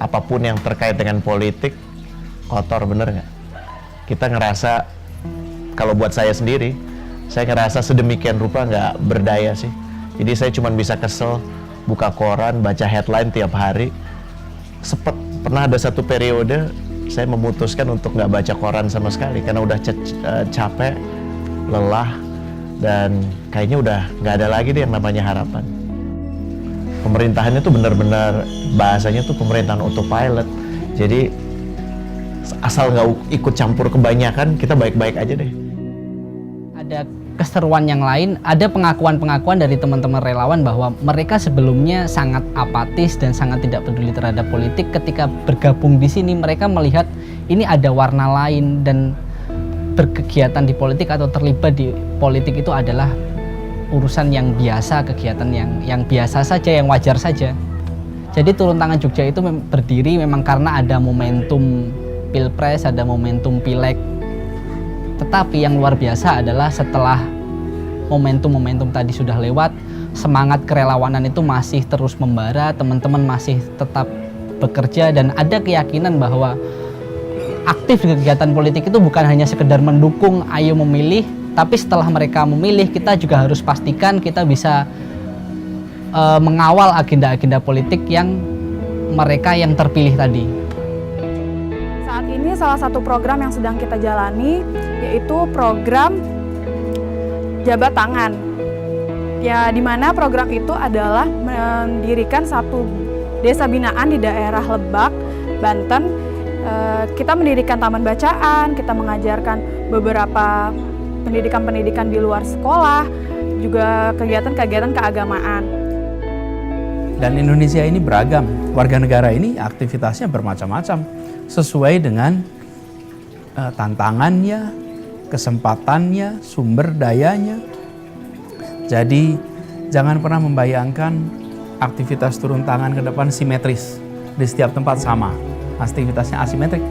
apapun yang terkait dengan politik kotor, bener nggak? Kita ngerasa, kalau buat saya sendiri, saya ngerasa sedemikian rupa nggak berdaya sih. Jadi saya cuma bisa kesel, buka koran, baca headline tiap hari. Pernah ada satu periode saya memutuskan untuk nggak baca koran sama sekali karena udah capek, lelah, dan kayaknya udah nggak ada lagi deh yang namanya harapan. Pemerintahannya tuh benar-benar bahasanya tuh pemerintahan autopilot. Jadi asal nggak ikut campur kebanyakan, kita baik-baik aja deh. Ada keseruan yang lain, ada pengakuan-pengakuan dari teman-teman relawan bahwa mereka sebelumnya sangat apatis dan sangat tidak peduli terhadap politik. Ketika bergabung di sini, mereka melihat ini ada warna lain dan berkegiatan di politik atau terlibat di politik itu adalah urusan yang biasa, kegiatan yang biasa saja, yang wajar saja. Jadi Turun Tangan Jogja itu berdiri memang karena ada momentum Pilpres, ada momentum Pileg. Tetapi yang luar biasa adalah setelah momentum-momentum tadi sudah lewat, semangat kerelawanan itu masih terus membara, teman-teman masih tetap bekerja, dan ada keyakinan bahwa aktif di kegiatan politik itu bukan hanya sekedar mendukung, ayo memilih, tapi setelah mereka memilih, kita juga harus pastikan kita bisa mengawal agenda-agenda politik yang mereka yang terpilih tadi. Saat ini salah satu program yang sedang kita jalani yaitu program Jabat Tangan. Ya, di mana program itu adalah mendirikan satu desa binaan di daerah Lebak, Banten. Kita mendirikan taman bacaan, kita mengajarkan beberapa pendidikan-pendidikan di luar sekolah, juga kegiatan-kegiatan keagamaan. Dan Indonesia ini beragam, warga negara ini aktivitasnya bermacam-macam, sesuai dengan tantangannya, kesempatannya, sumber dayanya. Jadi jangan pernah membayangkan aktivitas turun tangan ke depan simetris, di setiap tempat sama. Aktivitasnya asimetrik,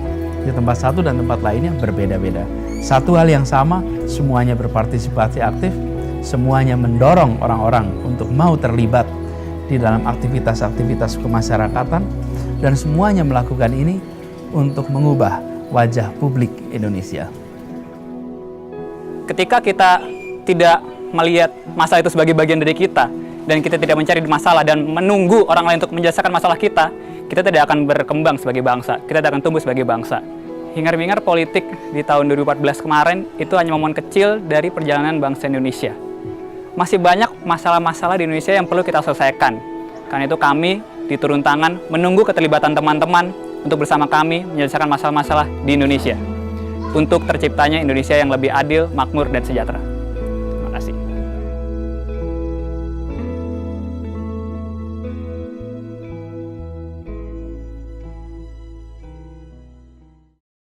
di tempat satu dan tempat lainnya berbeda-beda. Satu hal yang sama, semuanya berpartisipasi aktif, semuanya mendorong orang-orang untuk mau terlibat di dalam aktivitas-aktivitas kemasyarakatan, dan semuanya melakukan ini untuk mengubah wajah publik Indonesia. Ketika kita tidak melihat masalah itu sebagai bagian dari kita, dan kita tidak mencari masalah dan menunggu orang lain untuk menyelesaikan masalah kita tidak akan berkembang sebagai bangsa, kita tidak akan tumbuh sebagai bangsa. Hingar-bingar politik di tahun 2014 kemarin itu hanya momen kecil dari perjalanan bangsa Indonesia. Masih banyak masalah-masalah di Indonesia yang perlu kita selesaikan. Karena itu kami di Turun Tangan menunggu keterlibatan teman-teman untuk bersama kami menyelesaikan masalah-masalah di Indonesia, untuk terciptanya Indonesia yang lebih adil, makmur, dan sejahtera.